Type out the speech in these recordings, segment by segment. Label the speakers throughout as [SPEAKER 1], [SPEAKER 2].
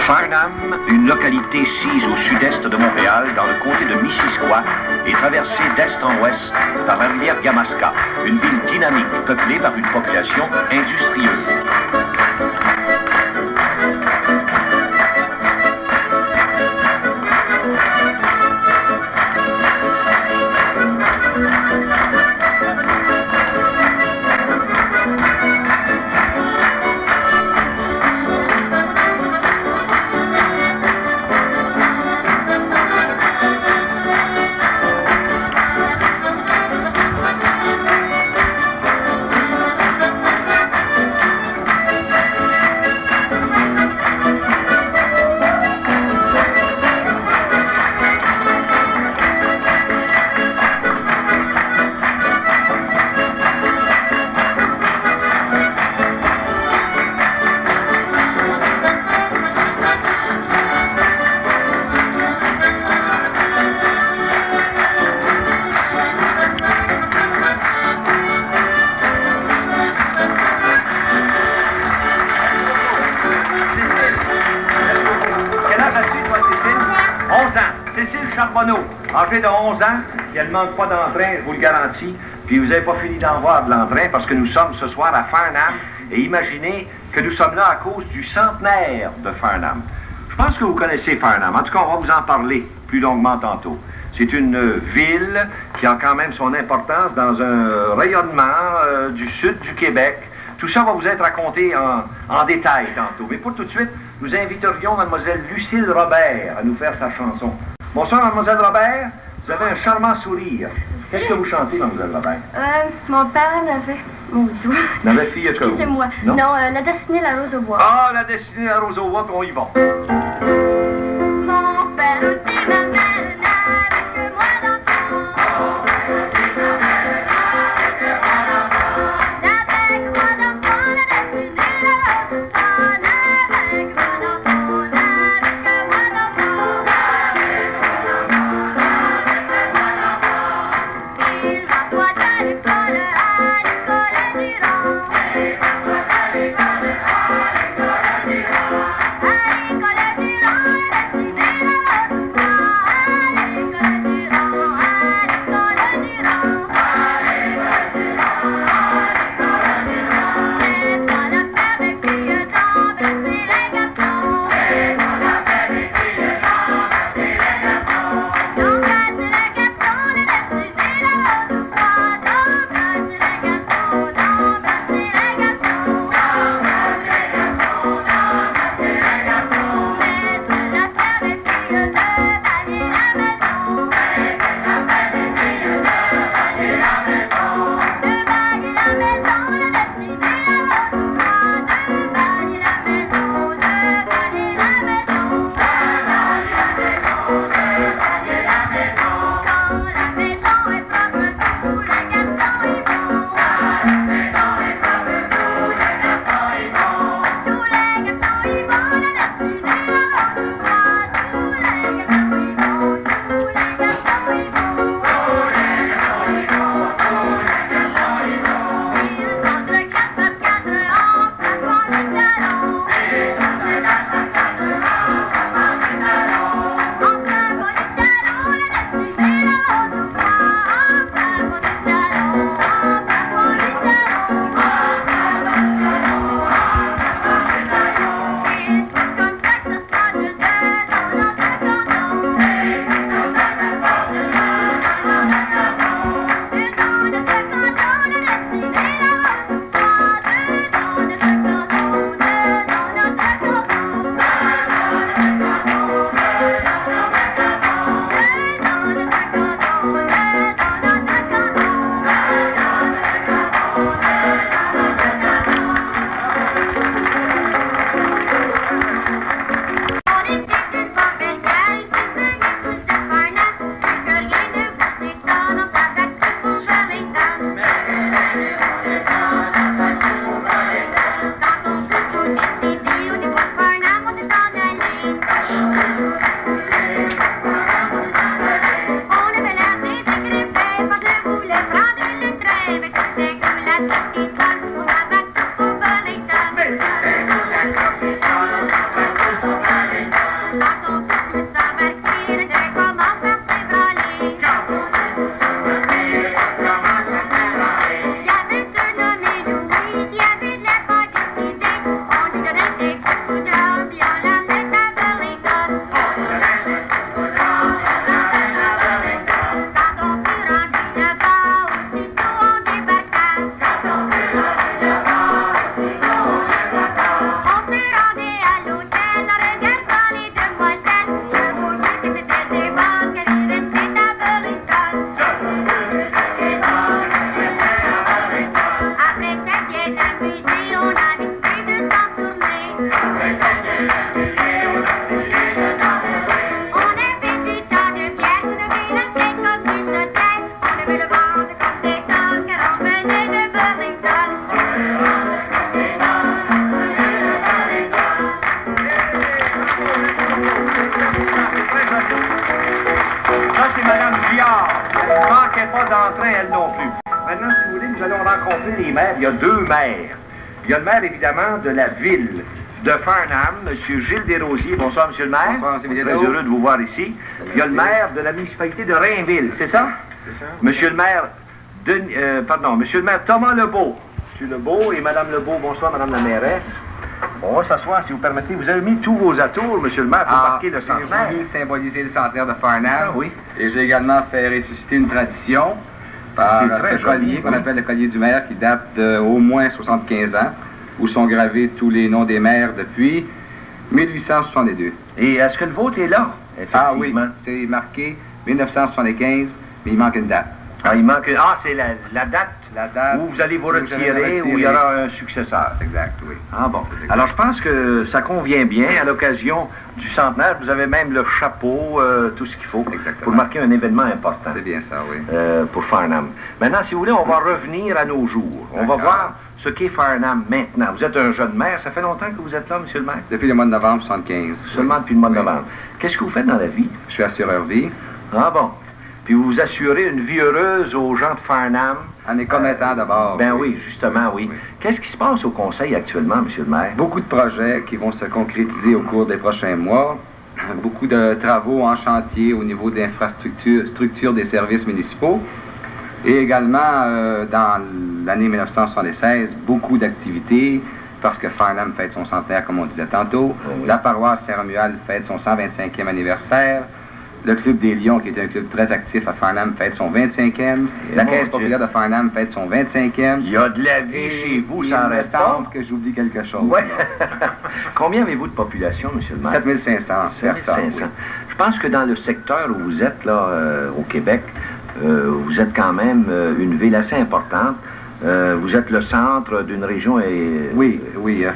[SPEAKER 1] Farnham, une localité sise au sud-est de Montréal, dans le comté de Missisquoi, est traversée d'est en ouest par la rivière Yamaska, une ville dynamique peuplée par une population industrieuse.
[SPEAKER 2] Cécile Charbonneau, âgée de 11 ans, puis elle ne manque pas d'entrain, je vous le garantis. Puis vous n'avez pas fini d'en voir de l'entrain parce que nous sommes ce soir à Farnham. Et imaginez que nous sommes là à cause du centenaire de Farnham. Je pense que vous connaissez Farnham. En tout cas, on va vous en parler plus longuement tantôt. C'est une ville qui a quand même son importance dans un rayonnement du sud du Québec. Tout ça va vous être raconté en détail tantôt. Mais pour tout de suite, nous inviterions Mademoiselle Lucille Robert à nous faire sa chanson. Bonsoir, Mademoiselle Robert. Vous avez un charmant sourire. Qu'est-ce que vous chantez, Mademoiselle Robert?
[SPEAKER 3] Mon père n'avait... Mon doux.
[SPEAKER 2] N'avait fille que vous?
[SPEAKER 3] Excusez-moi. Non, La destinée, la rose au bois.
[SPEAKER 2] Ah, La destinée, la rose au bois, puis on y va.
[SPEAKER 3] Mon père aussi, ma mère n'avait que moi d'enfant. Mon père aussi, ma mère n'avait que moi d'enfant. N'avait que moi d'enfant, la destinée, la rose au sang. N'avait que moi d'enfant, n'avait que moi d'enfant. Il va pas à l'école du Rang. Il va pas à l'école du Rang. À l'école du Rang.
[SPEAKER 2] d'entrain, elle non plus. Maintenant, si vous voulez, nous allons rencontrer les maires. Il y a deux maires. Il y a le maire, évidemment, de la ville de Farnham, M. Gilles Desrosiers. Bonsoir, M. le maire.
[SPEAKER 4] Bonsoir, M.
[SPEAKER 2] Très
[SPEAKER 4] Bilodeau.
[SPEAKER 2] heureux de vous voir ici. Il y a le maire de la municipalité de Rainville, c'est ça?
[SPEAKER 4] C'est ça.
[SPEAKER 2] Monsieur le maire, Monsieur le maire Thomas Lebeau. Monsieur Lebeau et Madame Lebeau, bonsoir, Madame la mairesse. On va s'asseoir, si vous permettez. Vous avez mis tous vos atours, Monsieur le maire, pour marquer le
[SPEAKER 4] J'ai
[SPEAKER 2] centenaire.
[SPEAKER 4] voulu symboliser le centenaire de Farnham.
[SPEAKER 2] Ça, oui.
[SPEAKER 4] Et j'ai également fait ressusciter une tradition par
[SPEAKER 2] C'est très
[SPEAKER 4] ce
[SPEAKER 2] joli,
[SPEAKER 4] collier qu'on
[SPEAKER 2] oui.
[SPEAKER 4] appelle le collier du maire, qui date d'au moins 75 ans, où sont gravés tous les noms des maires depuis 1862.
[SPEAKER 2] Et est-ce que le vôtre est là?
[SPEAKER 4] Ah oui,
[SPEAKER 2] Effectivement.
[SPEAKER 4] c'est marqué 1975, mais il manque une date.
[SPEAKER 2] Ah, il manque. Ah, c'est la date
[SPEAKER 4] La date
[SPEAKER 2] où vous allez vous
[SPEAKER 4] où vous allez
[SPEAKER 2] retirer,
[SPEAKER 4] vous
[SPEAKER 2] où il y
[SPEAKER 4] retirer.
[SPEAKER 2] aura un successeur.
[SPEAKER 4] Exact, oui.
[SPEAKER 2] Ah bon. Alors, je pense que ça convient bien à l'occasion du centenaire. Vous avez même le chapeau, tout ce qu'il faut
[SPEAKER 4] Exactement.
[SPEAKER 2] pour marquer un événement important
[SPEAKER 4] C'est bien ça, oui.
[SPEAKER 2] pour Farnham. Maintenant, si vous voulez, on va revenir à nos jours. On va
[SPEAKER 4] D'accord.
[SPEAKER 2] voir ce qu'est Farnham maintenant. Vous êtes un jeune maire. Ça fait longtemps que vous êtes là, monsieur le maire?
[SPEAKER 4] Depuis le mois de novembre 75.
[SPEAKER 2] Seulement depuis le mois de
[SPEAKER 4] Oui.
[SPEAKER 2] novembre. Qu'est-ce que vous faites dans la vie?
[SPEAKER 4] Je suis assureur vie.
[SPEAKER 2] Ah bon. Puis vous assurez une vie heureuse aux gens de Farnham.
[SPEAKER 4] En est commettant d'abord.
[SPEAKER 2] Ben oui, justement, oui.
[SPEAKER 4] Oui.
[SPEAKER 2] Qu'est-ce qui se passe au conseil actuellement, monsieur le maire?
[SPEAKER 4] Beaucoup de projets qui vont se concrétiser au cours des prochains mois. Beaucoup de travaux en chantier au niveau de l'infrastructure, structure des services municipaux. Et également, dans l'année 1976, beaucoup d'activités, parce que Farnham fête son centenaire, comme on disait tantôt.
[SPEAKER 2] Oui.
[SPEAKER 4] La paroisse Saint-Romuald fête son 125e anniversaire. Le Club des Lions, qui est un club très actif à Farnham, fête son 25e. La
[SPEAKER 2] mon
[SPEAKER 4] Caisse
[SPEAKER 2] Dieu.
[SPEAKER 4] populaire de Farnham fête son 25e.
[SPEAKER 2] Il y a de la vie
[SPEAKER 4] Et
[SPEAKER 2] chez vous,
[SPEAKER 4] il
[SPEAKER 2] ça en
[SPEAKER 4] me
[SPEAKER 2] reste
[SPEAKER 4] semble
[SPEAKER 2] pas.
[SPEAKER 4] que j'oublie quelque chose.
[SPEAKER 2] Ouais.
[SPEAKER 4] là.
[SPEAKER 2] Combien avez-vous de population, monsieur le maire?
[SPEAKER 4] 7500 personnes.
[SPEAKER 2] 7500.
[SPEAKER 4] oui.
[SPEAKER 2] Je pense que dans le secteur où vous êtes, là, au Québec, vous êtes quand même une ville assez importante. Vous êtes le centre d'une région
[SPEAKER 4] Oui,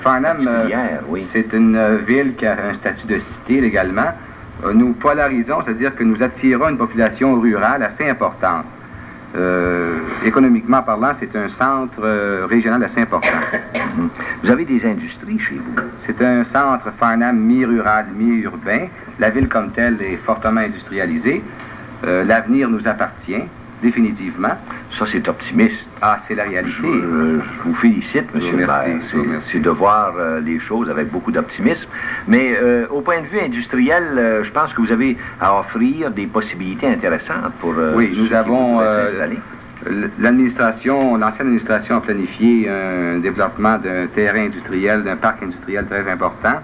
[SPEAKER 4] Farnham,
[SPEAKER 2] particulière, oui.
[SPEAKER 4] c'est une ville qui a un statut de cité légalement. Nous polarisons, c'est-à-dire que nous attirons une population rurale assez importante. Économiquement parlant, c'est un centre régional assez important.
[SPEAKER 2] Vous avez des industries chez vous.
[SPEAKER 4] C'est un centre Farnham mi-rural, mi-urbain. La ville comme telle est fortement industrialisée. L'avenir nous appartient, définitivement.
[SPEAKER 2] Ça, c'est optimiste.
[SPEAKER 4] Ah, c'est la réalité.
[SPEAKER 2] Je vous félicite, monsieur le
[SPEAKER 4] Merci,
[SPEAKER 2] maire.
[SPEAKER 4] je vous remercie.
[SPEAKER 2] C'est de voir les choses avec beaucoup d'optimisme. Mais au point de vue industriel, je pense que vous avez à offrir des possibilités intéressantes pour
[SPEAKER 4] Oui,
[SPEAKER 2] ceux
[SPEAKER 4] nous
[SPEAKER 2] qui
[SPEAKER 4] avons
[SPEAKER 2] voudraient s'installer.
[SPEAKER 4] l'administration, l'ancienne administration a planifié un développement d'un terrain industriel, d'un parc industriel très important.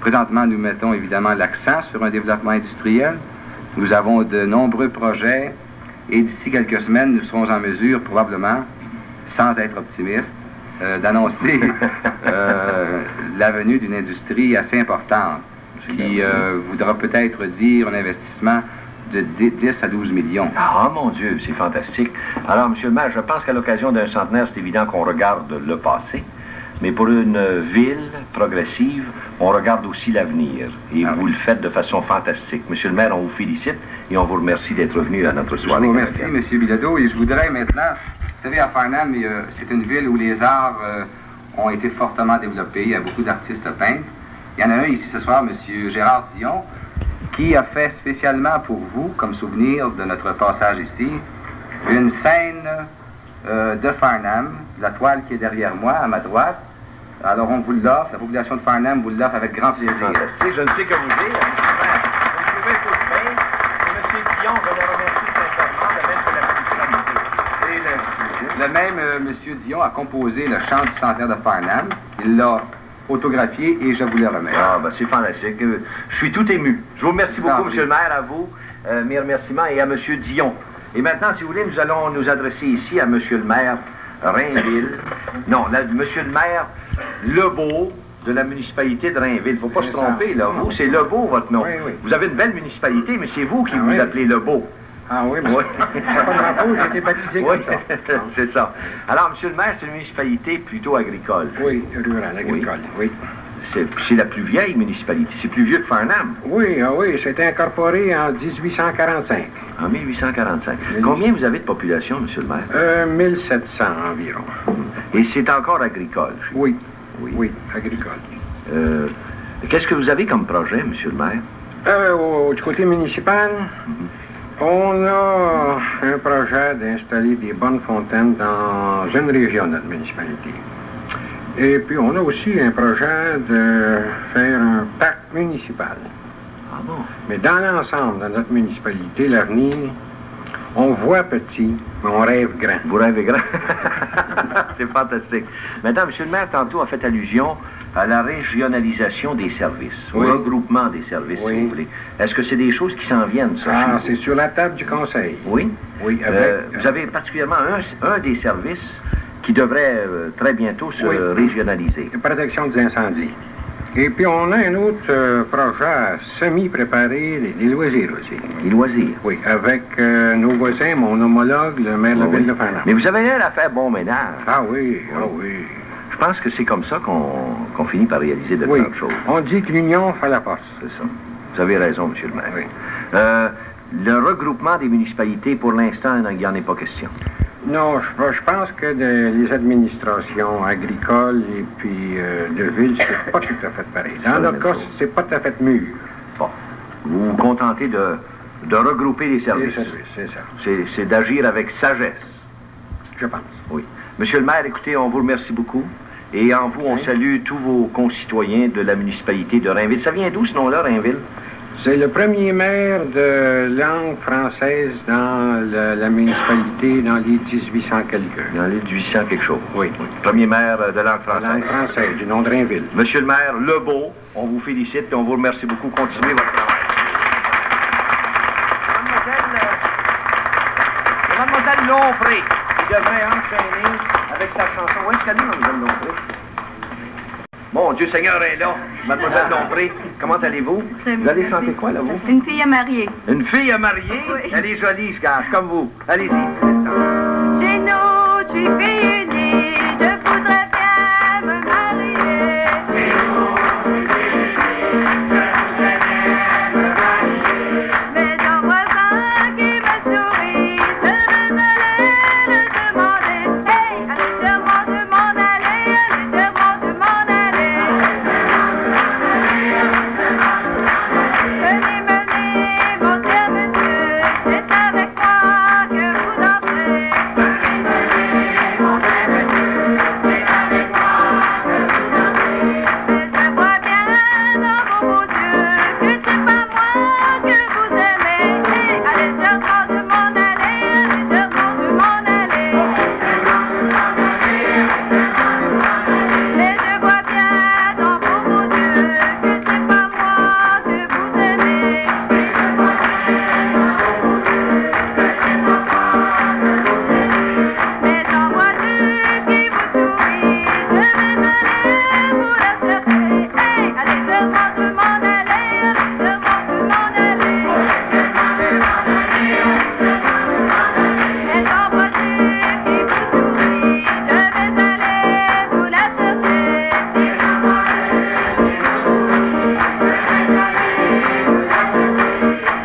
[SPEAKER 4] Présentement, nous mettons évidemment l'accent sur un développement industriel. Nous avons de nombreux projets et d'ici quelques semaines, nous serons en mesure, probablement, sans être optimiste, d'annoncer la venue d'une industrie assez importante qui voudra peut-être dire un investissement de 10 à 12 millions.
[SPEAKER 2] Ah, mon Dieu, c'est fantastique. Alors, monsieur le maire, je pense qu'à l'occasion d'un centenaire, c'est évident qu'on regarde le passé. Mais pour une ville progressive, on regarde aussi l'avenir. Et
[SPEAKER 4] Ah
[SPEAKER 2] vous
[SPEAKER 4] oui.
[SPEAKER 2] le faites de façon fantastique. Monsieur le maire, on vous félicite et on vous remercie d'être venu à notre
[SPEAKER 4] Je
[SPEAKER 2] soirée.
[SPEAKER 4] vous remercie,
[SPEAKER 2] canadienne.
[SPEAKER 4] M. Bilodeau, et je voudrais maintenant, vous savez, à Farnham, c'est une ville où les arts ont été fortement développés. Il y a beaucoup d'artistes peintres. Il y en a un ici ce soir, M. Gérard Dion, qui a fait spécialement pour vous, comme souvenir de notre passage ici, une scène de Farnham, la toile qui est derrière moi, à ma droite. Alors on vous l'offre, la population de Farnham vous l'offre avec grand plaisir.
[SPEAKER 2] Fantastique, je ne sais que vous dire. Monsieur le maire. Vous pouvez tous bien. Et M. Dion, je le remercie sincèrement, de même que la municipalité.
[SPEAKER 4] Le même M. Dion a composé le chant du centenaire de Farnham. Il l'a autographié et je vous le remets.
[SPEAKER 2] Ah, ben c'est fantastique. Je suis tout ému. Je vous remercie beaucoup,
[SPEAKER 4] Sans
[SPEAKER 2] monsieur le maire, à vous, mes remerciements, et à monsieur Dion. Et maintenant, si vous voulez, nous allons nous adresser ici à monsieur le maire Rainville. Non, monsieur le maire Lebeau de la municipalité de Rainville. Il ne faut pas se tromper, là. Vous, c'est Lebeau, votre nom.
[SPEAKER 5] Oui, oui.
[SPEAKER 2] Vous avez une belle municipalité, mais c'est vous qui
[SPEAKER 5] Ah,
[SPEAKER 2] vous
[SPEAKER 5] oui.
[SPEAKER 2] appelez Lebeau.
[SPEAKER 5] Ah oui, mais
[SPEAKER 2] Oui.
[SPEAKER 5] c'est pas de ma faute, j'ai été baptisé
[SPEAKER 2] Oui,
[SPEAKER 5] comme ça.
[SPEAKER 2] c'est ça. Alors, monsieur le maire, c'est une municipalité plutôt agricole.
[SPEAKER 5] Oui, rural, agricole, oui.
[SPEAKER 2] C'est la plus vieille municipalité. C'est plus vieux que Farnham,
[SPEAKER 5] Oui, ah oui, c'était incorporé en 1845.
[SPEAKER 2] en 1845. Combien vous avez de population, monsieur le maire?
[SPEAKER 5] 1700 environ.
[SPEAKER 2] Et c'est encore agricole.
[SPEAKER 5] Oui,
[SPEAKER 2] Oui.
[SPEAKER 5] oui, agricole.
[SPEAKER 2] Qu'est-ce que vous avez comme projet, monsieur le maire?
[SPEAKER 5] Du côté municipal, On a un projet d'installer des bonnes fontaines dans une région de notre municipalité. Et puis, on a aussi un projet de faire un parc municipal.
[SPEAKER 2] Ah bon?
[SPEAKER 5] Mais dans l'ensemble de notre municipalité, l'avenir, on voit petit, mais on rêve grand.
[SPEAKER 2] Vous rêvez grand. C'est fantastique. Madame, M. le maire, tantôt a fait allusion à la régionalisation des services,
[SPEAKER 5] Oui.
[SPEAKER 2] au regroupement des services,
[SPEAKER 5] Oui.
[SPEAKER 2] si vous voulez. Est-ce que c'est des choses qui s'en viennent, ça? chez
[SPEAKER 5] Ah,
[SPEAKER 2] vous?
[SPEAKER 5] c'est sur la table du conseil.
[SPEAKER 2] Oui?
[SPEAKER 5] Oui, avec...
[SPEAKER 2] Vous avez particulièrement un des services qui devrait très bientôt se
[SPEAKER 5] Oui.
[SPEAKER 2] régionaliser.
[SPEAKER 5] la protection des incendies. Et puis, on a un autre projet semi-préparé, les loisirs aussi.
[SPEAKER 2] Les loisirs.
[SPEAKER 5] Oui, avec nos voisins, mon homologue, le maire de la
[SPEAKER 2] Ah oui.
[SPEAKER 5] ville de Fernand.
[SPEAKER 2] Mais vous avez l'air à faire bon ménage.
[SPEAKER 5] Ah oui, ah oui.
[SPEAKER 2] Je pense que c'est comme ça qu'on finit par réaliser de
[SPEAKER 5] Oui,
[SPEAKER 2] grandes choses.
[SPEAKER 5] on dit que l'union fait la force.
[SPEAKER 2] C'est ça. Vous avez raison, M. le maire.
[SPEAKER 5] Oui.
[SPEAKER 2] Le regroupement des municipalités, pour l'instant, il n'y en est pas question.
[SPEAKER 5] Non, je pense que les administrations agricoles et puis de ville, c'est pas tout à fait pareil.
[SPEAKER 2] C'est
[SPEAKER 5] Dans
[SPEAKER 2] la
[SPEAKER 5] notre
[SPEAKER 2] même
[SPEAKER 5] cas,
[SPEAKER 2] chose.
[SPEAKER 5] c'est pas tout à fait mûr.
[SPEAKER 2] Bon. Vous vous contentez de regrouper les
[SPEAKER 5] Les
[SPEAKER 2] services.
[SPEAKER 5] services, c'est ça,
[SPEAKER 2] C'est d'agir avec sagesse.
[SPEAKER 5] je pense.
[SPEAKER 2] Oui. Monsieur le maire, écoutez, on vous remercie beaucoup. Et en vous, on salue tous vos concitoyens de la municipalité de Rainville. Ça vient d'où ce nom-là, Rainville?
[SPEAKER 5] C'est le premier maire de langue française dans la municipalité dans les 1800 quelques.
[SPEAKER 2] Dans les 1800 quelque chose.
[SPEAKER 5] Oui.
[SPEAKER 2] Premier maire de langue
[SPEAKER 5] La
[SPEAKER 2] française.
[SPEAKER 5] langue française, du nom de Rainville.
[SPEAKER 2] Monsieur le maire Lebeau, on vous félicite et on vous remercie beaucoup. Continuez votre travail. Mademoiselle Lompré, qui devrait enchaîner avec sa chanson. Où est-ce qu'elle est, Mademoiselle Lompré? Mon Dieu Seigneur est là. Mademoiselle Lompré, comment allez-vous?
[SPEAKER 3] Très bien,
[SPEAKER 2] Vous allez
[SPEAKER 3] merci.
[SPEAKER 2] chanter quoi, là, vous?
[SPEAKER 3] Une fille à marier.
[SPEAKER 2] Une fille à marier?
[SPEAKER 3] Oui.
[SPEAKER 2] Elle est jolie, je gage, comme vous. Allez-y.
[SPEAKER 3] Chez nous, je suis fille unique, je voudrais bien me marier. Chez nous, je suis fille unique, je voudrais bien me marier. Mais un voisin qui me sourit, je vais aller le demander. Hey, allégèrement je m'en allais, allégèrement je m'en allais. Venez, venez, mon cher monsieur, c'est avec moi que vous entrez. Venez, mon cher monsieur, c'est avec moi que vous entrez. Mais je vois bien dans vos beaux yeux que c'est pas moi que vous aimez. Hey, allégèrement je m'en allais, allégèrement je m'en allais. Mais je vois bien dans vos beaux yeux que c'est pas moi que vous aimez. Mais j'en vois deux qui vous sourient, je vais aller vous la chercher. Hey, allégèrement je m'en allais, allégèrement je m'en allais. Mais j'en vois deux qui vous sourient, je vais aller vous la chercher.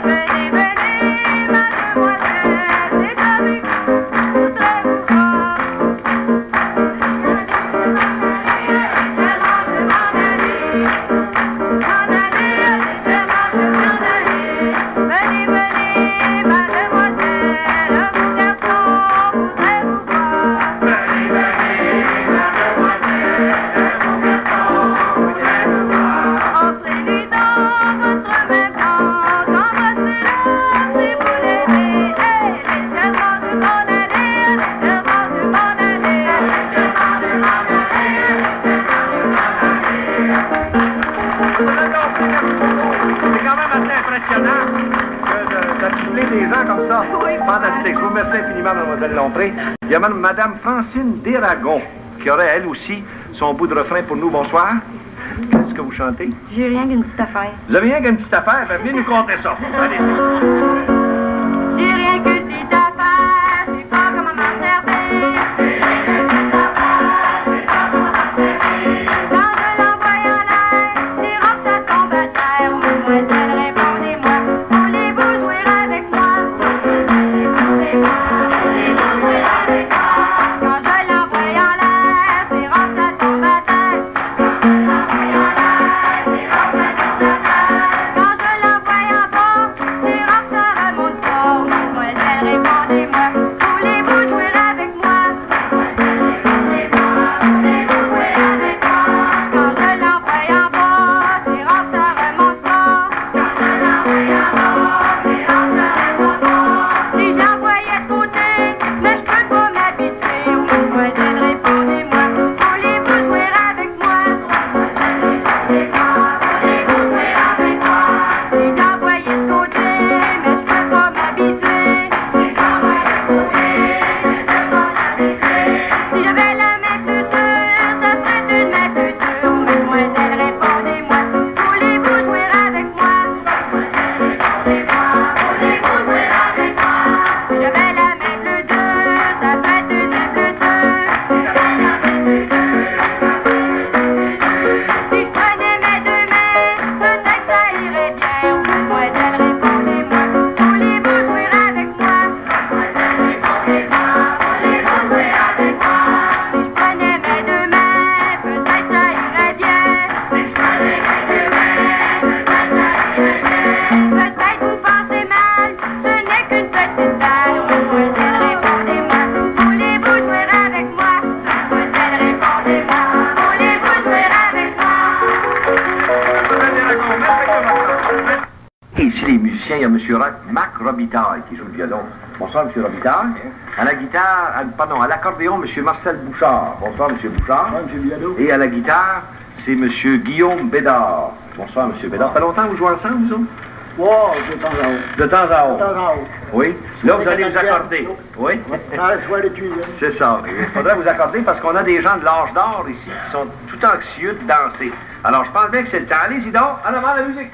[SPEAKER 3] Venez, venez, mademoiselle, c'est avec vous, je voudrais vous voir. Allégèrement je m'en allais, allégèrement je m'en allais. Venez, venez, mademoiselle, un beau garçon voudrait vous voir. Venez, venez, mademoiselle, un beau garçon voudrait vous voir. Entrez-lui dans votre main blanche, embrassez-le si vous l'aimez. Hey, légèrement je m'en allais, légèrement je m'en allais, légèrement je m'en
[SPEAKER 2] C'est quand même assez impressionnant d'attirer des gens comme ça.
[SPEAKER 3] Oui.
[SPEAKER 2] Fantastique. Je vous remercie infiniment, Mademoiselle Lompré. Il y a Madame Francine Déragon qui aurait, elle aussi, son bout de refrain pour nous. Bonsoir. Qu'est-ce que vous chantez?
[SPEAKER 3] J'ai rien qu'une petite affaire.
[SPEAKER 2] Vous avez rien qu'une petite affaire? Ben, venez nous conter ça. Allez-y.
[SPEAKER 3] J'ai rien qu'une petite affaire, je sais pas comment m'en servir. Quand je l'envoie en l'air, les robes ça tombe à terre. Mademoiselle, répondez-moi, voulez-vous jouer avec moi? Répondez-moi, voulez-vous jouer avec moi? Quand je l'envoie en l'air, les robes ça tombe à terre. Quand je l'envoie en bas, ses robes ça une balle, mademoiselle, répondez-moi. Voulez-vous jouer avec moi? Mademoiselle, répondez-moi. Voulez-vous jouer avec moi?
[SPEAKER 2] Et ici, les musiciens, il y a M. Mac Robitaille qui joue le violon. Bonsoir, M. Robitaille. À la guitare, à l'accordéon, M. Marcel Bouchard. Bonsoir, M. Bouchard.
[SPEAKER 6] Bonsoir, M. Biadeau.
[SPEAKER 2] Et à la guitare, c'est M. Guillaume Bédard. Bonsoir, M. Bédard. Ça fait longtemps que vous jouez ensemble, vous autres?
[SPEAKER 6] Wow, de temps à autre.
[SPEAKER 2] De temps à
[SPEAKER 6] De
[SPEAKER 2] autre.
[SPEAKER 6] temps à autre.
[SPEAKER 2] Oui. Là, vous allez vous accorder. Oui.
[SPEAKER 6] Ah, soit les tuyaux.
[SPEAKER 2] C'est ça. Il faudrait vous accorder parce qu'on a des gens de l'âge d'or ici qui sont tout anxieux de danser. Alors, je pense bien que c'est le temps. Allez-y donc, en avant la musique.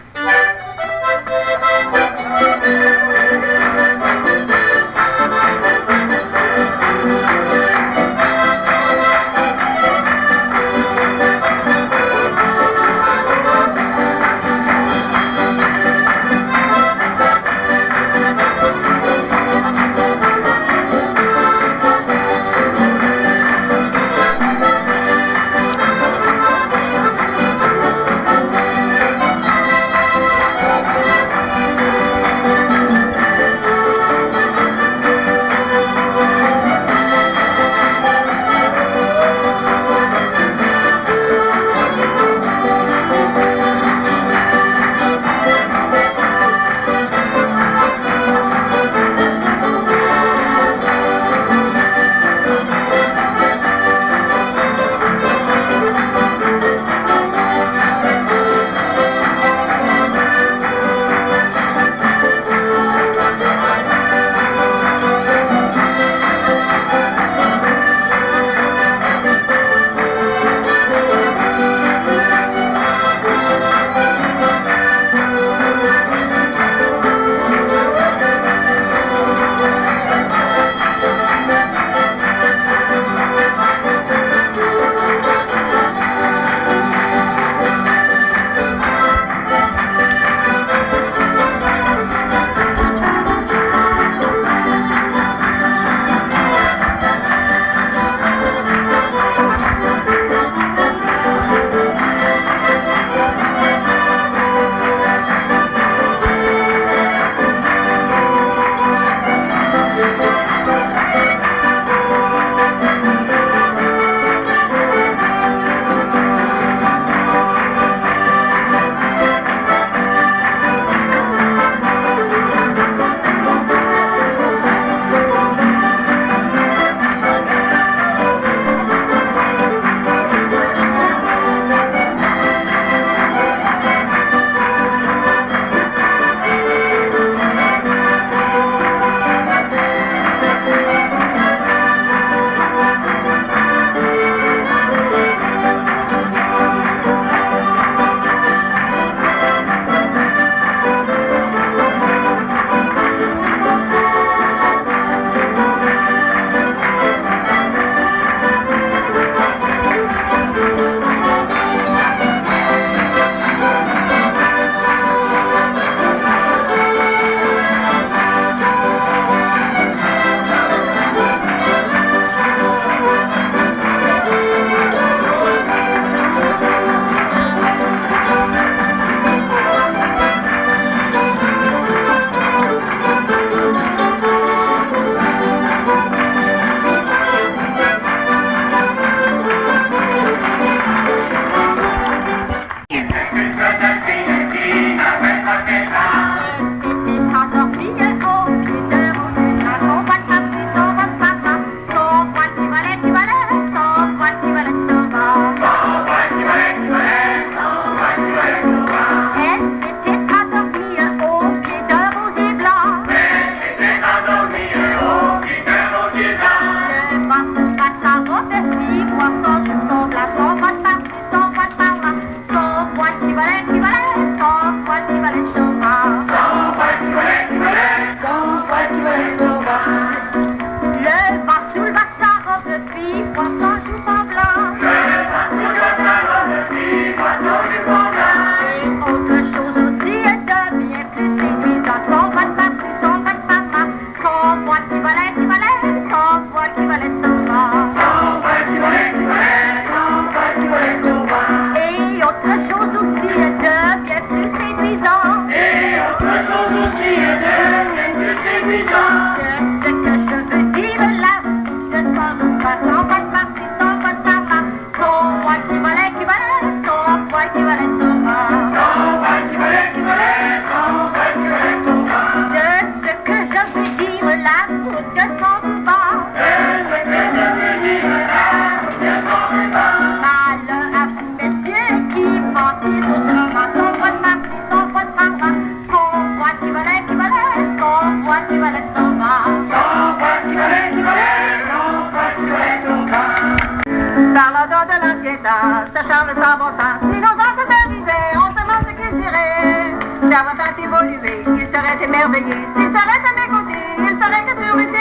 [SPEAKER 3] toilette s'en va.
[SPEAKER 7] S'en va, qui volait au vent.
[SPEAKER 3] Parlant de l'ancien temps, ce charme sans bon sens. Si nos ancêtres arrivaient, on se demande ce qu'ils diraient. D'avoir tant évolué, ils seraient émerveillés. S'ils seraient à mes côtés, ils feraient que surlutter.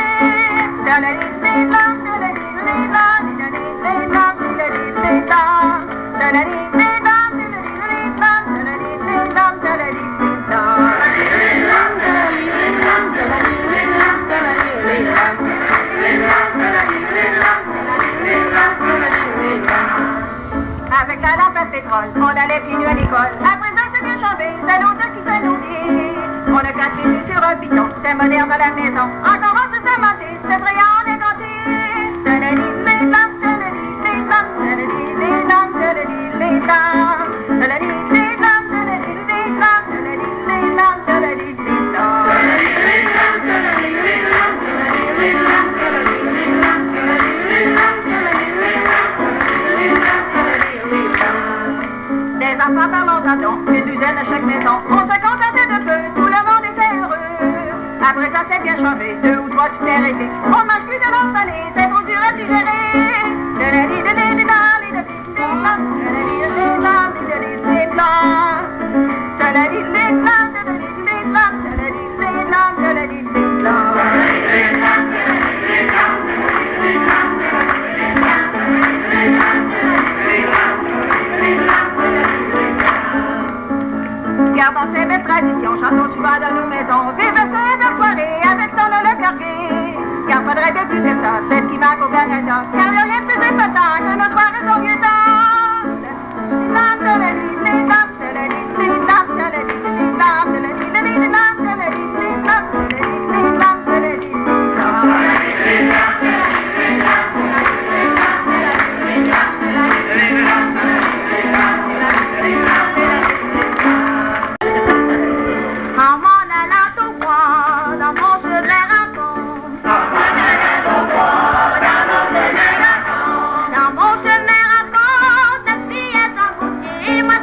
[SPEAKER 3] Avec la lampe à pétrole, on allait pieds nus à l'école. À présent, c'est bien changé, c'est l'autre qui fait nos vies. On a quatre pieds sur un piton, c'est moderne à la maison. Encore on se s'inventer, c'est effrayant, on est ganté. Des enfants parlons tâtons, une douzaine à chaque maison. On se contentait de peu, tout le monde était heureux. Après ça, c'est bien changé, deux ou trois tu t'es rêvé. On mange plus de l'eau salée, c'est trop dur à digérer. Gardons ces belles traditions, chantons souvent dans nos maisons. Vive ces belles soirées avec son le cargué. Car faudrait de plus de ça, celle qui manque au Canada. Car il n'y a rien de plus épatant que nos soirées au vieux temps. En m'en allant au bois, dans mon chemin rencontre. Dans mon chemin rencontre, la fille à Jean Gaultier, moi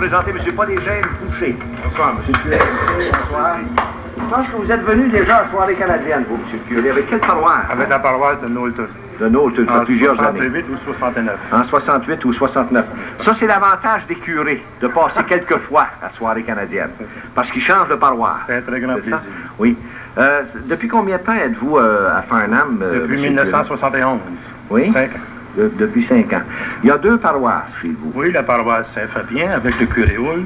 [SPEAKER 2] présenter M. Paul-Eugène Fouché. Bonsoir, M. le curé. Bonsoir. Je pense que vous êtes venu déjà à la soirée canadienne, vous, M. le curé. Avec quelle paroisse?
[SPEAKER 8] Avec la paroisse de Knowlton.
[SPEAKER 2] De Knowlton, ça fait plusieurs années.
[SPEAKER 8] En 68 ou 69.
[SPEAKER 2] En 68 ou 69. Ça, c'est l'avantage des curés, de passer quelques fois à la soirée canadienne. Parce qu'ils changent de paroisse.
[SPEAKER 8] C'est un très grand plaisir.
[SPEAKER 2] Oui. Depuis combien de temps êtes-vous à Farnham?
[SPEAKER 8] Depuis 1971.
[SPEAKER 2] Oui?
[SPEAKER 8] 5 ans.
[SPEAKER 2] Depuis 5 ans. Il y a 2 paroisses chez vous.
[SPEAKER 8] Oui, la paroisse Saint-Fabien avec le curé Hull.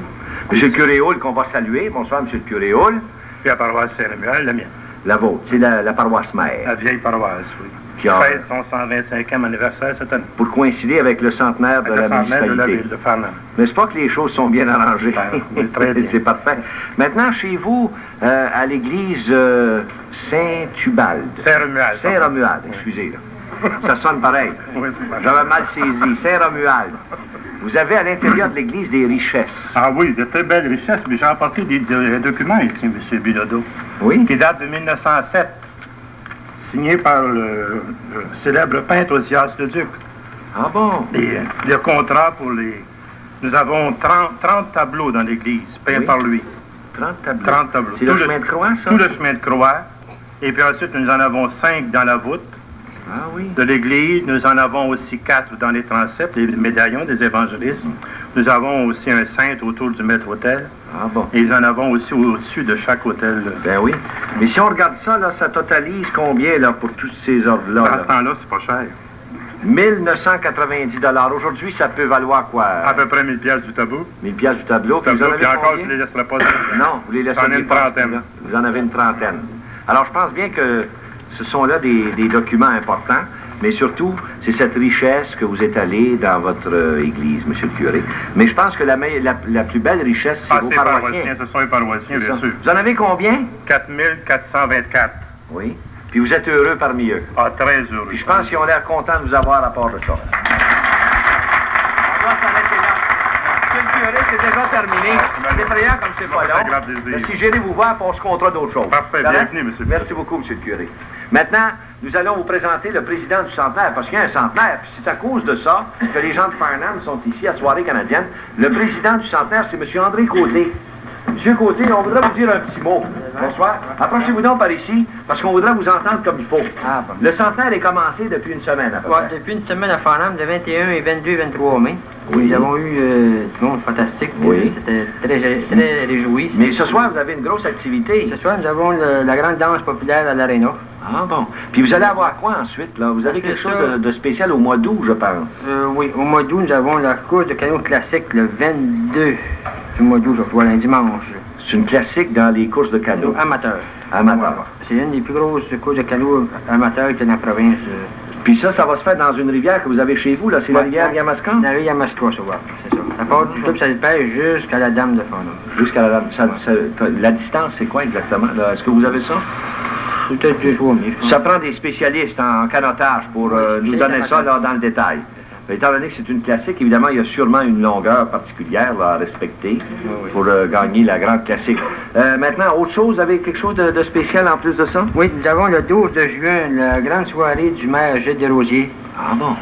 [SPEAKER 2] Monsieur le curé Hull, qu'on va saluer. Bonsoir, Monsieur le curé Hull.
[SPEAKER 8] Puis la paroisse Saint-Romuald, la mienne.
[SPEAKER 2] La vôtre, c'est la paroisse mère.
[SPEAKER 8] La vieille paroisse, oui.
[SPEAKER 2] Qui
[SPEAKER 8] fête son 125e anniversaire cette année.
[SPEAKER 2] Pour coïncider avec le centenaire de la municipalité.
[SPEAKER 8] De la ville de Farnham.
[SPEAKER 2] N'est-ce pas que les choses sont bien arrangées?
[SPEAKER 8] Oui, très bien.
[SPEAKER 2] C'est parfait. Maintenant, chez vous, à l'église Saint-Ubald.
[SPEAKER 8] Saint-Romuald.
[SPEAKER 2] Saint-Romuald, excusez. Là. Ça sonne pareil.
[SPEAKER 8] Oui, c'est pareil.
[SPEAKER 2] J'avais mal saisi. Saint-Romuald. Vous avez à l'intérieur de l'église des richesses.
[SPEAKER 8] Ah oui, de très belles richesses, mais j'ai apporté des documents ici, M. Bilodeau.
[SPEAKER 2] Oui?
[SPEAKER 8] Qui datent de 1907, signés par le célèbre peintre Osias le Duc.
[SPEAKER 2] Ah bon?
[SPEAKER 8] Le contrat pour les... Nous avons 30 tableaux dans l'église, peints par lui.
[SPEAKER 2] 30 tableaux?
[SPEAKER 8] 30 tableaux.
[SPEAKER 2] C'est le chemin de croix, ça?
[SPEAKER 8] Tout le chemin de croix. Et puis ensuite, nous en avons 5 dans la voûte.
[SPEAKER 2] Ah oui?
[SPEAKER 8] De l'église, nous en avons aussi 4 dans les transepts, les médaillons des évangélistes. Nous avons aussi un cintre autour du maître-autel.
[SPEAKER 2] Ah bon?
[SPEAKER 8] Et nous en avons aussi au-dessus de chaque hôtel.
[SPEAKER 2] Ben oui. Mais si on regarde ça, là, ça totalise combien là, pour tous ces ordres-là?
[SPEAKER 8] À ce temps-là, c'est pas cher.
[SPEAKER 2] 1990 $. Aujourd'hui, ça peut valoir quoi?
[SPEAKER 8] À peu près 1000 piastres du tableau.
[SPEAKER 2] 1000 piastres du tableau.
[SPEAKER 8] Puis encore, je ne les laisserai pas.
[SPEAKER 2] Non, vous les laisserez
[SPEAKER 8] J'en ai une trentaine.
[SPEAKER 2] Vous en avez une trentaine. Alors, je pense bien que ce sont là des documents importants, mais surtout, c'est cette richesse que vous étalez dans votre église, M. le curé. Mais je pense que la plus belle richesse, c'est vos paroissiens.
[SPEAKER 8] Ce sont les paroissiens, bien sûr.
[SPEAKER 2] Vous en avez combien?
[SPEAKER 8] 4424.
[SPEAKER 2] Oui. Puis vous êtes heureux parmi eux.
[SPEAKER 8] Ah, très heureux.
[SPEAKER 2] Puis je pense qu'ils ont l'air contents de vous avoir à part de ça. On doit s'arrêter là. M. le curé, c'est déjà terminé. C'est effrayant comme c'est pas long. Mais si j'irai vous voir, on se comptera d'autres choses.
[SPEAKER 8] Parfait, bienvenue, M. le curé.
[SPEAKER 2] Merci beaucoup, M. le curé. Maintenant, nous allons vous présenter le président du centenaire, parce qu'il y a un centenaire, puis c'est à cause de ça que les gens de Farnham sont ici à Soirée canadienne. Le président du centenaire, c'est M. André Côté. Monsieur Côté, on voudrait vous dire un petit mot. Bonsoir. Approchez-vous donc par ici, parce qu'on voudrait vous entendre comme il faut.
[SPEAKER 9] Ah, bon.
[SPEAKER 2] Le centenaire est commencé depuis une semaine, à peu près.
[SPEAKER 9] Depuis une semaine à Farnham, le 21 et 22 et 23 mai.
[SPEAKER 2] Oui.
[SPEAKER 9] Nous avons eu du monde fantastique.
[SPEAKER 2] Oui.
[SPEAKER 9] C'était très réjoui.
[SPEAKER 2] Mais ce soir, vous avez une grosse activité.
[SPEAKER 9] Ce soir, nous avons la grande danse populaire à l'Arena.
[SPEAKER 2] Ah bon. Puis vous allez avoir quoi ensuite, là? Vous avez quelque chose de spécial au mois d'août, je pense.
[SPEAKER 9] Oui, au mois d'août, nous avons la course de canot classique le 22 du mois d'août, je crois, un dimanche.
[SPEAKER 2] C'est une classique dans les courses de canot.
[SPEAKER 9] Amateur.
[SPEAKER 2] Amateur.
[SPEAKER 9] C'est une des plus grosses courses de canot amateurs qui est dans la province.
[SPEAKER 2] Puis ça va se faire dans une rivière que vous avez chez vous, là. C'est la rivière Yamaska?
[SPEAKER 9] La rivière Yamaska, ça va. C'est ça. Ça part du club, ça le pèse jusqu'à la Dame de Farnham.
[SPEAKER 2] Jusqu'à la Dame. La distance, c'est quoi exactement? Est-ce que vous avez ça?
[SPEAKER 9] Peut-être 2-3 minutes.
[SPEAKER 2] Ça prend des spécialistes en canotage pour nous donner ça là, dans le détail. Étant donné que c'est une classique, évidemment, il y a sûrement une longueur particulière là, à respecter pour gagner la grande classique. Maintenant, autre chose, vous avez quelque chose de spécial en plus de ça?
[SPEAKER 9] Oui, nous avons le 12 de juin, la grande soirée du maire Gilles Desrosiers.
[SPEAKER 2] Ah bon?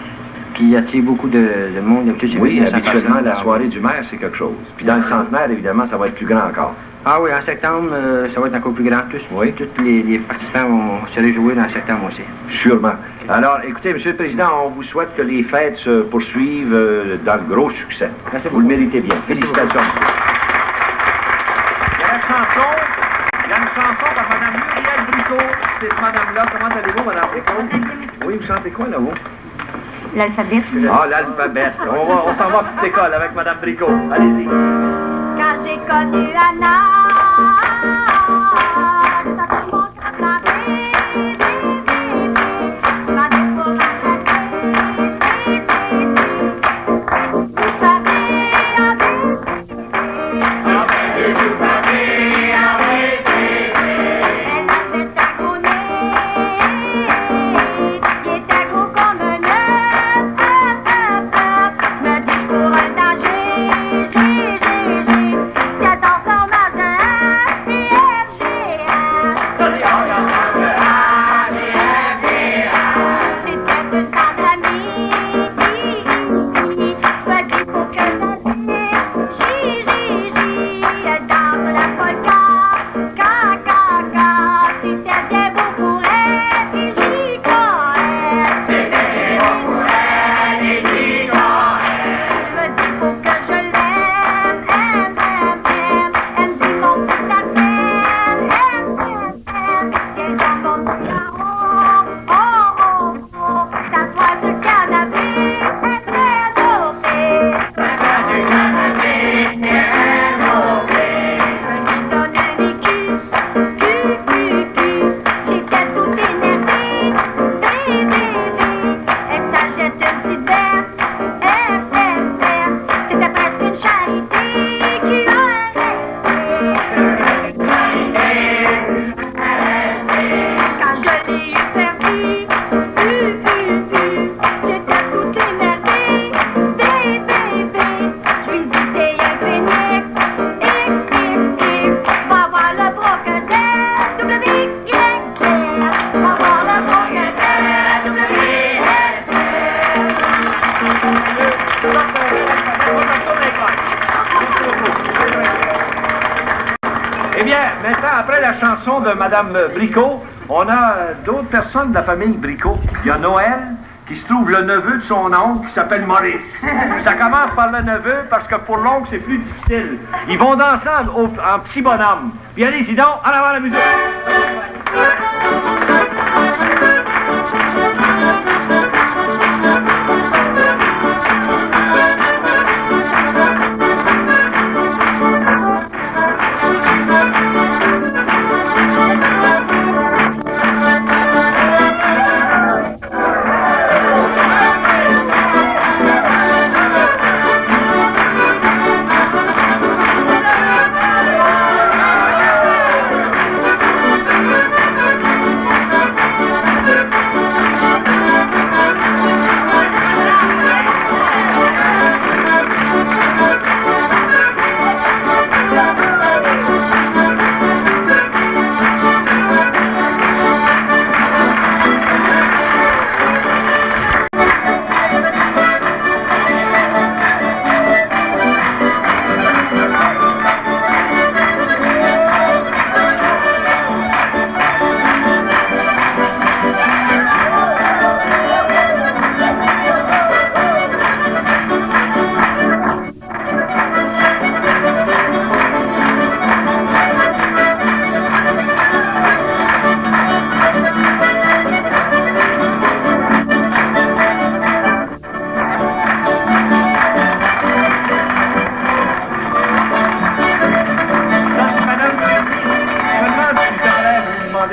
[SPEAKER 9] Qui attire beaucoup de monde.
[SPEAKER 2] Oui, habituellement, la soirée du maire, c'est quelque chose. Puis dans le centenaire, évidemment, ça va être plus grand encore.
[SPEAKER 9] Ah oui, en septembre, ça va être encore plus grand.
[SPEAKER 2] Oui.
[SPEAKER 9] Tous les participants vont se réjouir en septembre aussi.
[SPEAKER 2] Sûrement. Alors, écoutez, Monsieur le Président, on vous souhaite que les fêtes se poursuivent dans le gros succès.
[SPEAKER 9] Merci
[SPEAKER 2] vous le méritez bien. Félicitations. Il y a une chanson par Mme Muriel Bricot. C'est ce madame-là. Comment allez-vous, Mme Bricot? Oui, vous chantez quoi, là, vous?
[SPEAKER 3] L'alphabet.
[SPEAKER 2] Ah, l'alphabet. On s'en va à petite école avec Mme Bricot. Allez-y.
[SPEAKER 3] Quand j'ai connu Anna, ça fait mon cœur me dit je cours un danger, j'ai, si elle t'en fait matin. J'étais toute énervée, je lui dis t'es un phénix, XXX. Va voir le brocadère, WXYZ. Va voir le brocadère,
[SPEAKER 2] Eh bien, maintenant, après la chanson de Madame Bricot, on a d'autres personnes de la famille Bricot. Il y a Noël, qui se trouve le neveu de son oncle, qui s'appelle Maurice. Ça commence par le neveu, parce que pour l'oncle, c'est plus difficile. Ils vont danser en petit bonhomme. Puis allez-y donc, en avant la musique.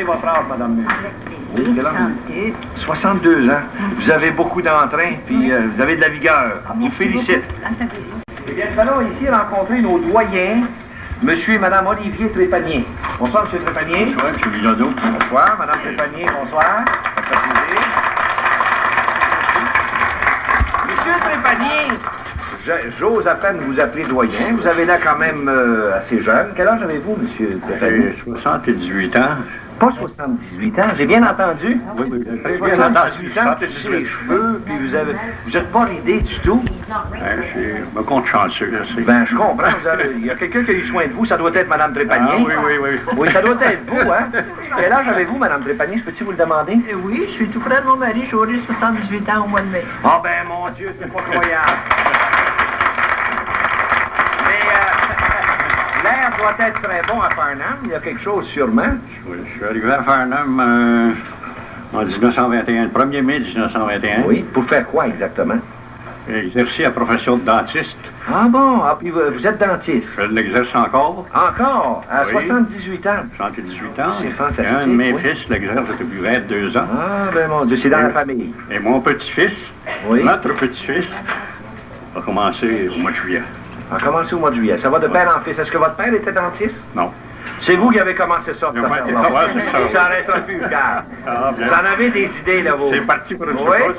[SPEAKER 2] Votre âge, Madame Mur? 62 ans. Vous avez beaucoup d'entrain, puis vous avez de la vigueur. Je vous félicite. Eh bien, nous allons ici rencontrer nos doyens, Monsieur et Madame Olivier Trépanier. Bonsoir, Monsieur Trépanier.
[SPEAKER 10] Bonsoir, M. Bilodeau.
[SPEAKER 2] Bonsoir, Madame Trépanier, bonsoir. Ça fait plaisir. Monsieur Trépanier, j'ose à peine vous appeler doyen. Vous avez là quand même assez jeune. Quel âge avez-vous, Monsieur Trépanier?
[SPEAKER 10] J'ai 78 ans.
[SPEAKER 2] Pas 78 ans, j'ai bien entendu.
[SPEAKER 10] Oui, oui, j'ai bien
[SPEAKER 2] 78
[SPEAKER 10] entendu.
[SPEAKER 2] ans, tous les cheveux, puis vous n'êtes pas ridé du tout.
[SPEAKER 10] Je me compte chanceux, là, c'est.
[SPEAKER 2] Ben, je comprends. Il y a quelqu'un qui a eu soin de vous, ça doit être Mme Trépanier.
[SPEAKER 10] Ah, oui, oui, oui.
[SPEAKER 2] Oui, ça doit être vous, hein? Quel âge avez-vous, Mme Trépanier? Je peux-tu vous le demander?
[SPEAKER 11] Oui, je suis tout près de mon mari, j'aurai 78 ans au mois de mai.
[SPEAKER 2] Ah, ben, mon Dieu, c'est pas croyable. L'air doit être très bon à Farnham. Il y a quelque chose sûrement.
[SPEAKER 10] Oui, je suis arrivé à Farnham en 1921, le 1er mai 1921.
[SPEAKER 2] Oui, pour faire quoi exactement?
[SPEAKER 10] J'ai exercé la profession de dentiste.
[SPEAKER 2] Ah bon? Ah, puis vous êtes dentiste?
[SPEAKER 10] Je l'exerce encore.
[SPEAKER 2] Encore? À
[SPEAKER 10] Oui.
[SPEAKER 2] 78 ans?
[SPEAKER 10] 78 ans.
[SPEAKER 2] C'est fantastique.
[SPEAKER 10] Un de mes
[SPEAKER 2] oui.
[SPEAKER 10] fils l'exerce depuis 22 ans.
[SPEAKER 2] Ah, ben mon Dieu, c'est dans la famille.
[SPEAKER 10] Et mon petit-fils,
[SPEAKER 2] Oui.
[SPEAKER 10] notre petit-fils, a commencé au mois de juillet.
[SPEAKER 2] A commencé au mois de juillet. Ça va de père en fils. Est-ce que votre père était dentiste?
[SPEAKER 10] Non.
[SPEAKER 2] C'est vous qui avez commencé ça, cette affaire-là.
[SPEAKER 10] Ouais, c'est ça.
[SPEAKER 2] Ça n'arrêtera plus, car
[SPEAKER 10] Ah,
[SPEAKER 2] vous en avez des idées, là, vous.
[SPEAKER 10] C'est parti pour une
[SPEAKER 2] Oui.
[SPEAKER 10] chose.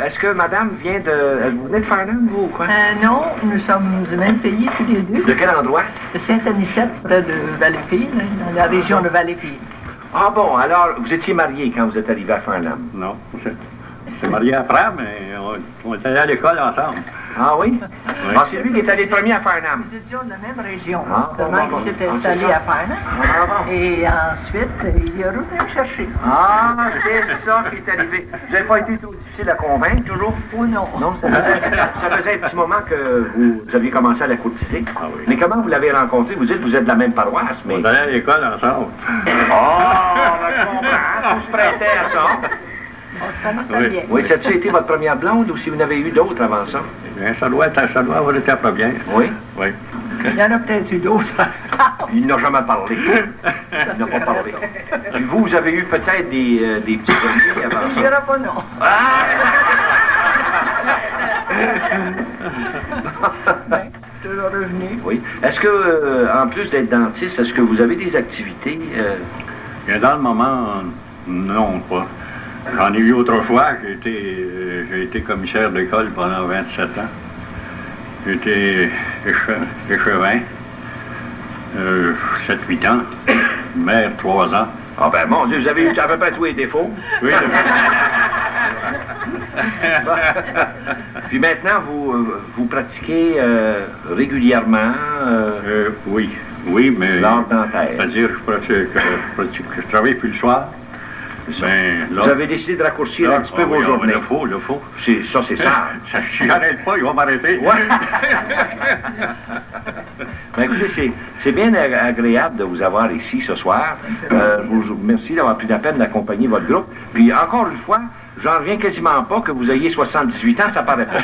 [SPEAKER 2] Est-ce que madame vient de... Vous venez de Farnham, vous, ou quoi?
[SPEAKER 11] Non, nous sommes du même pays tous les deux.
[SPEAKER 2] De quel endroit?
[SPEAKER 11] De Saint-Anicette, près de Valleyfield, dans la région de Valleyfield.
[SPEAKER 2] Ah bon, alors, vous étiez marié quand vous êtes arrivé à Farnham?
[SPEAKER 10] Non. C'est marié après, mais on est allé à l'école ensemble.
[SPEAKER 2] Ah oui?
[SPEAKER 10] Oui.
[SPEAKER 2] Ah, c'est lui qui est allé premier à Farnham.
[SPEAKER 11] Nous étions de la même région.
[SPEAKER 2] Ah,
[SPEAKER 11] Seulement
[SPEAKER 2] bon.
[SPEAKER 11] qu'il s'est
[SPEAKER 2] Ah, c'est
[SPEAKER 11] installé
[SPEAKER 2] ça.
[SPEAKER 11] à Farnham.
[SPEAKER 2] Ah, bon.
[SPEAKER 11] Et ensuite, il est revenu me chercher.
[SPEAKER 2] Ah, c'est ça qui est arrivé. Vous n'avez pas été trop difficile à convaincre, toujours?
[SPEAKER 11] Oh non.
[SPEAKER 2] Non, ça faisait un petit moment que vous aviez commencé à la courtiser.
[SPEAKER 10] Ah oui.
[SPEAKER 2] Mais comment vous l'avez rencontré? Vous dites que vous êtes de la même paroisse, mais...
[SPEAKER 10] On est allé à l'école ensemble.
[SPEAKER 2] Ah, ben, je comprends. Vous se prêtez à ça.
[SPEAKER 11] On se connaissait bien.
[SPEAKER 2] Oui, ça a-tu été votre première blonde ou si vous en avez eu d'autres avant ça?
[SPEAKER 10] Bien, ça doit avoir été la première.
[SPEAKER 2] Oui?
[SPEAKER 10] Oui.
[SPEAKER 11] Il y en a peut-être eu d'autres.
[SPEAKER 2] Il n'a jamais parlé. Il n'a pas parlé. Puis vous avez eu peut-être des petits premiers avant
[SPEAKER 11] Je
[SPEAKER 2] ça?
[SPEAKER 11] dirais pas non. Ben, toujours revenu.
[SPEAKER 2] Oui. Est-ce que, en plus d'être dentiste, est-ce que vous avez des activités?
[SPEAKER 10] Bien, dans le moment, Non, pas. J'en ai eu autrefois. J'ai été commissaire d'école pendant 27 ans. J'ai été échevin, 7-8 ans. Maire, 3 ans.
[SPEAKER 2] Ah ben mon Dieu, vous avez eu à peu près tous les défauts.
[SPEAKER 10] Oui.
[SPEAKER 2] Puis maintenant, vous pratiquez régulièrement
[SPEAKER 10] oui. Oui, mais...
[SPEAKER 2] l'art dentaire.
[SPEAKER 10] C'est-à-dire, je travaille plus le soir. Ben, là,
[SPEAKER 2] vous avez décidé de raccourcir un petit peu vos journées.
[SPEAKER 10] Le faut.
[SPEAKER 2] Ça, c'est ça.
[SPEAKER 10] Si j'arrête pas, ils vont m'arrêter.
[SPEAKER 2] Ouais. Ben, écoutez, c'est bien agréable de vous avoir ici ce soir. Merci d'avoir pris la peine d'accompagner votre groupe. Puis, encore une fois, j'en reviens quasiment pas que vous ayez 78 ans, ça paraît pas.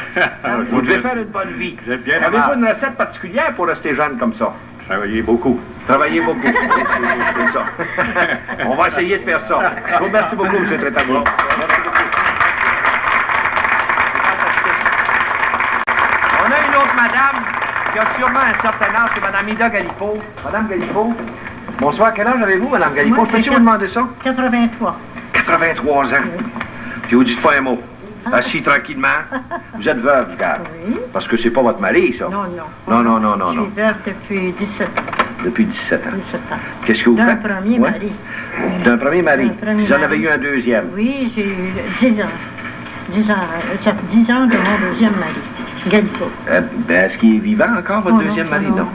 [SPEAKER 2] Vous devez faire une bonne vie. Avez-vous une recette particulière pour rester jeune comme ça?
[SPEAKER 10] Travailler beaucoup.
[SPEAKER 2] Travailler beaucoup. C'est ça. On va essayer de faire ça. Je vous remercie beaucoup, M. Trétabourin. Merci beaucoup. On a une autre madame qui a sûrement un certain âge, c'est Mme Ida Galipeau. Madame Galipeau, bonsoir. Quel âge avez-vous, Mme Galipeau? Peux-tu vous demander ça?
[SPEAKER 11] 83.
[SPEAKER 2] 83 ans. Puis vous dites pas un mot. Assis tranquillement. Vous êtes veuve, gars.
[SPEAKER 11] Oui.
[SPEAKER 2] Parce que c'est pas votre mari, ça.
[SPEAKER 11] Non.
[SPEAKER 2] Non.
[SPEAKER 11] Je suis veuve depuis 17 ans.
[SPEAKER 2] Depuis 17 ans.
[SPEAKER 11] 17 ans.
[SPEAKER 2] Qu'est-ce que vous faites?
[SPEAKER 11] D'un premier mari.
[SPEAKER 2] D'un premier mari. Vous en avez
[SPEAKER 11] mari.
[SPEAKER 2] eu un deuxième.
[SPEAKER 11] Oui, j'ai eu 10 ans. 10 ans. Ça fait 10 ans de mon deuxième mari, Galipeau.
[SPEAKER 2] Est-ce qu'il est vivant encore, votre deuxième mari? Non.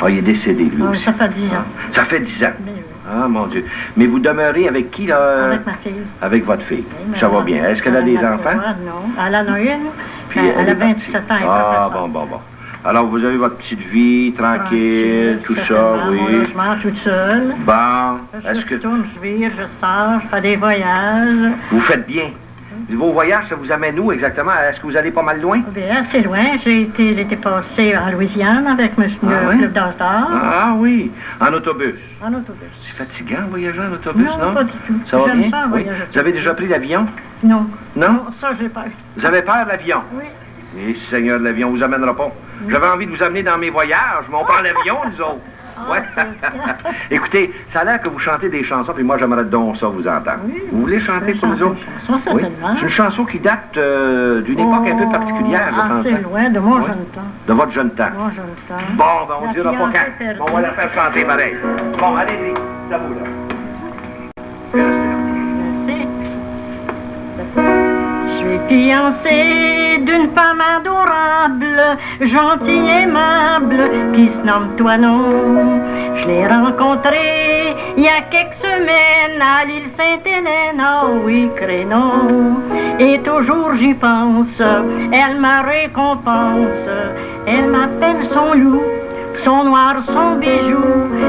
[SPEAKER 2] Ah, il est décédé, lui aussi.
[SPEAKER 11] Ça fait 10 ans.
[SPEAKER 2] Ça fait 10 ans.
[SPEAKER 11] Ben oui.
[SPEAKER 2] Ah, mon Dieu. Mais vous demeurez avec qui, là?
[SPEAKER 11] Avec ma fille.
[SPEAKER 2] Avec votre fille.
[SPEAKER 11] Oui,
[SPEAKER 2] Ça va bien. Est-ce qu'elle a des enfants?
[SPEAKER 11] Non. Elle en a une.
[SPEAKER 2] Puis
[SPEAKER 11] elle a
[SPEAKER 2] est partie.
[SPEAKER 11] 27 ans. Elle est
[SPEAKER 2] Ah,
[SPEAKER 11] professeure.
[SPEAKER 2] bon. Alors, vous avez votre petite vie, tranquille, tout ça,
[SPEAKER 11] certainement,
[SPEAKER 2] oui.
[SPEAKER 11] Mon logement toute seule.
[SPEAKER 2] Bon, est-ce que...
[SPEAKER 11] Je tourne, je vire, je sors, je fais des voyages.
[SPEAKER 2] Vous faites bien. Vos voyages, ça vous amène où exactement? Est-ce que vous allez pas mal loin?
[SPEAKER 11] Bien, assez loin. J'ai été l'été passé en Louisiane avec le Club d'All-Star.
[SPEAKER 2] Ah oui, en autobus.
[SPEAKER 11] En autobus.
[SPEAKER 2] C'est fatigant voyager en autobus, non?
[SPEAKER 11] Non, pas du tout.
[SPEAKER 2] Ça va
[SPEAKER 11] J'aime
[SPEAKER 2] bien?
[SPEAKER 11] ça,
[SPEAKER 2] Oui.
[SPEAKER 11] voyager.
[SPEAKER 2] Vous avez déjà pris l'avion?
[SPEAKER 11] Non.
[SPEAKER 2] Non?
[SPEAKER 11] Ça, j'ai peur.
[SPEAKER 2] Vous avez peur de l'avion?
[SPEAKER 11] Oui.
[SPEAKER 2] Eh, Seigneur, l'avion vous amènera pas. J'avais envie de vous amener dans mes voyages, mais on prend l'avion, nous autres. Ouais. Écoutez, ça a l'air que vous chantez des chansons, puis moi, j'aimerais donc ça vous entendre.
[SPEAKER 11] Oui.
[SPEAKER 2] Vous voulez chanter pour nous autres?
[SPEAKER 11] Chanson, certainement.
[SPEAKER 2] C'est une chanson qui date d'une époque un peu particulière, je pense.
[SPEAKER 11] Assez
[SPEAKER 2] hein?
[SPEAKER 11] loin de mon jeune temps.
[SPEAKER 2] De votre jeune temps.
[SPEAKER 11] Mon jeune temps.
[SPEAKER 2] Bon, ben, on
[SPEAKER 11] La
[SPEAKER 2] dira pas
[SPEAKER 11] fiancée
[SPEAKER 2] quand.
[SPEAKER 11] perdue.
[SPEAKER 2] On va la faire chanter pareil. Bon, allez-y. C'est à vous, là. Restez là.
[SPEAKER 11] Merci. Je suis fiancée d'une femme adorable, gentille, aimable, qui se nomme Toinon. Je l'ai rencontrée il y a quelques semaines à l'île Sainte-Hélène, oh oui, Crénon. Et toujours j'y pense, elle me récompense, elle m'appelle son loup, son noir, son bijou,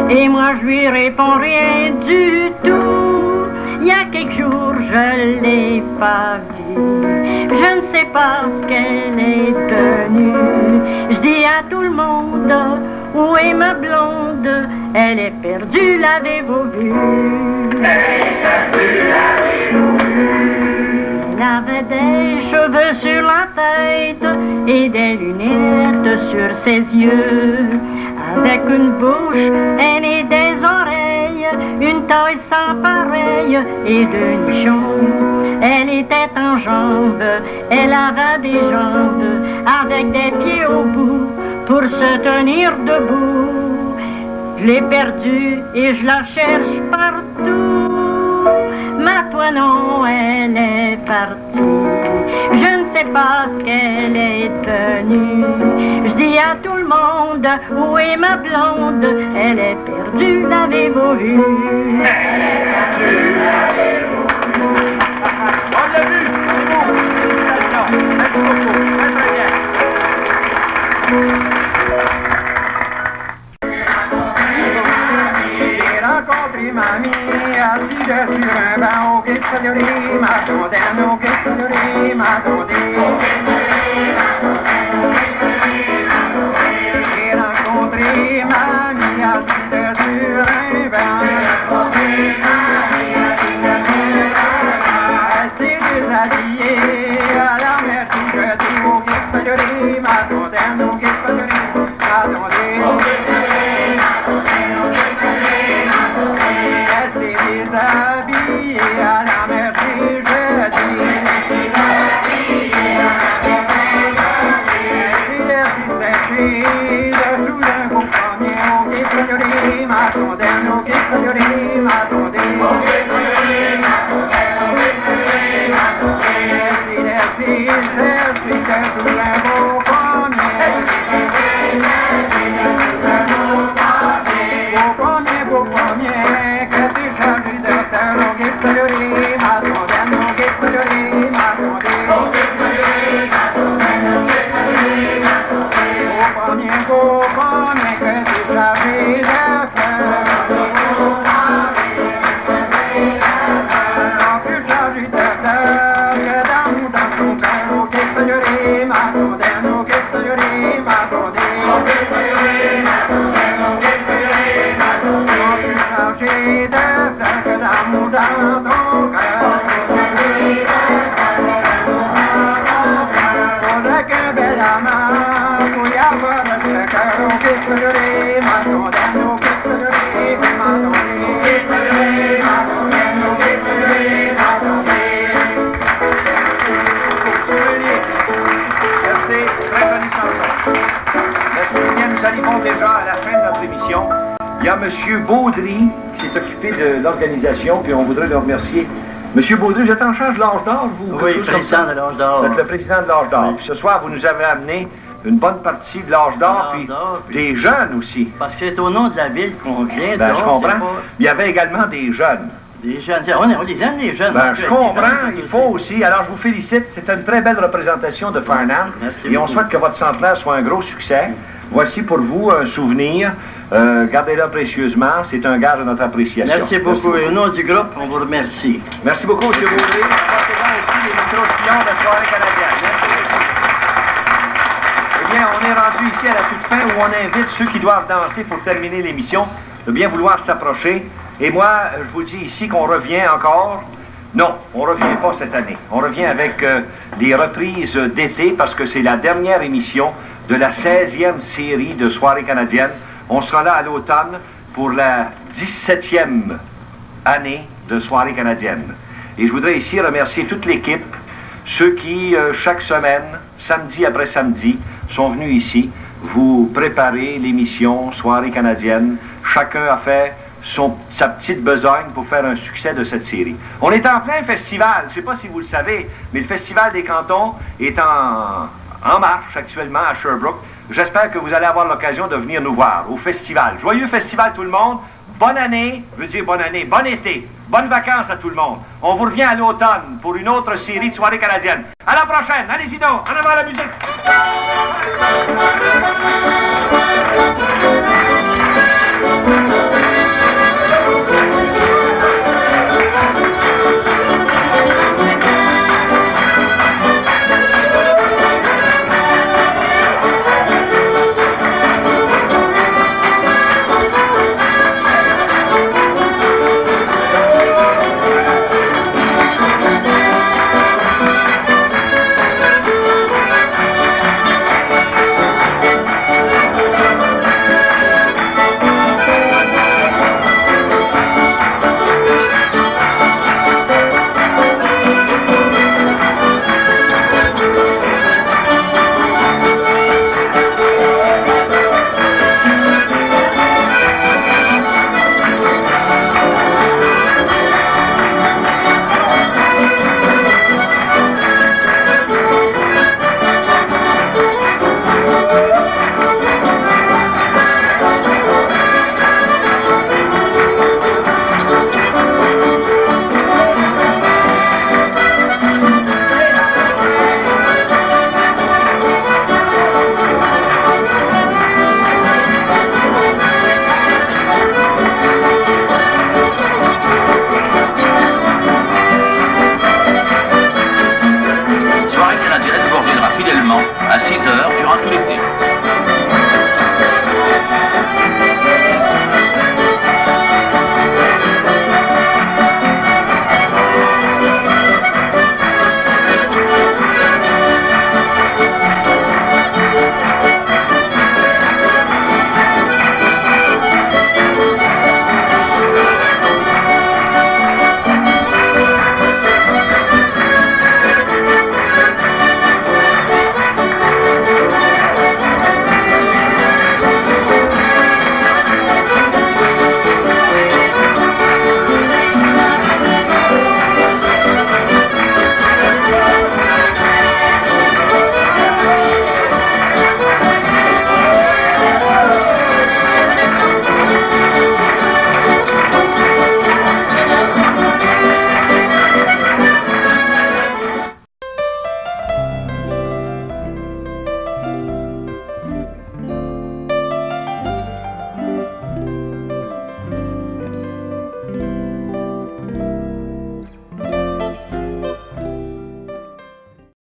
[SPEAKER 11] et moi je lui réponds rien du tout. Il y a quelques jours, je l'ai pas vue. Je ne sais pas ce qu'elle est devenue. Je dis à tout le monde, où est ma blonde? Elle est perdue, l'avez-vous vue? Elle est perdue, l'avez-vous vue? Elle avait des cheveux sur la tête et des lunettes sur ses yeux. Avec une bouche et des oreilles, une taille sans pareille et deux nichons. Elle était en jambes, elle avait des jambes, avec des pieds au bout, pour se tenir debout. Je l'ai perdue et je la cherche partout. Ma Toinon, elle est partie. Je ne sais pas ce qu'elle est devenue. Je dis à tout le monde, où est ma blonde? Elle est perdue, l'avez-vous vue? Elle est perdue, l'avez-vous vue?
[SPEAKER 2] On l'a vu, c'est beau. Merci beaucoup. Très, très bien.
[SPEAKER 7] J'ai rencontré mamie assise sur un banc au quai de Fleury, m'attendait au quai de Fleury, m'attendait. J'ai rencontré mamie assise sur un banc. Elle s'est déshabillée, alors merci que tu au quai de Fleury, m'attendait au quai de Fleury, m'attendait. Elle s'est déshabillée,
[SPEAKER 2] y a M. Baudry qui s'est occupé de l'organisation, puis on voudrait le remercier. M. Baudry, vous êtes en charge de l'Âge d'Or, vous?
[SPEAKER 12] Oui, président de l'Âge d'Or.
[SPEAKER 2] Vous êtes le président de l'Âge d'Or.
[SPEAKER 12] Oui.
[SPEAKER 2] Puis ce soir, vous nous avez amené une bonne partie de l'Âge d'Or, puis des jeunes aussi.
[SPEAKER 12] Parce que c'est au nom de la ville qu'on vient.
[SPEAKER 2] Ben,
[SPEAKER 12] donc,
[SPEAKER 2] je comprends.
[SPEAKER 12] c'est pas-
[SPEAKER 2] Il y avait également des jeunes.
[SPEAKER 12] Des jeunes. On les aime, les jeunes.
[SPEAKER 2] Ben,
[SPEAKER 12] On
[SPEAKER 2] je
[SPEAKER 12] peut être
[SPEAKER 2] comprends,
[SPEAKER 12] des jeunes
[SPEAKER 2] il faut aussi. Alors, je vous félicite. C'est une très belle représentation de Farnham.
[SPEAKER 12] Merci
[SPEAKER 2] Et on
[SPEAKER 12] beaucoup.
[SPEAKER 2] souhaite que votre centenaire soit un gros succès. Voici pour vous un souvenir. Gardez-le précieusement. C'est un gage de notre appréciation.
[SPEAKER 12] Merci beaucoup. Et au nom du groupe, on vous remercie.
[SPEAKER 2] Merci beaucoup, M. Baudry. Apportez-en aussi les micro-sillons de soirée canadienne. Merci beaucoup. Eh bien, on est rendu ici à la toute fin où on invite ceux qui doivent danser pour terminer l'émission de bien vouloir s'approcher. Et moi, je vous dis ici qu'on revient encore. Non, on ne revient pas cette année. On revient avec les reprises d'été parce que c'est la dernière émission de la 16e série de soirées canadiennes. On sera là à l'automne pour la 17e année de soirées canadiennes. Et je voudrais ici remercier toute l'équipe, ceux qui, chaque semaine, samedi après samedi, sont venus ici vous préparer l'émission Soirée canadienne. Chacun a fait sa petite besogne pour faire un succès de cette série. On est en plein festival, je ne sais pas si vous le savez, mais le Festival des cantons est en marche actuellement à Sherbrooke. J'espère que vous allez avoir l'occasion de venir nous voir au festival. Joyeux festival tout le monde. Bonne année, je veux dire bonne année, bon été, bonnes vacances à tout le monde. On vous revient à l'automne pour une autre série de soirées canadiennes. À la prochaine, allez-y donc, en avant la musique.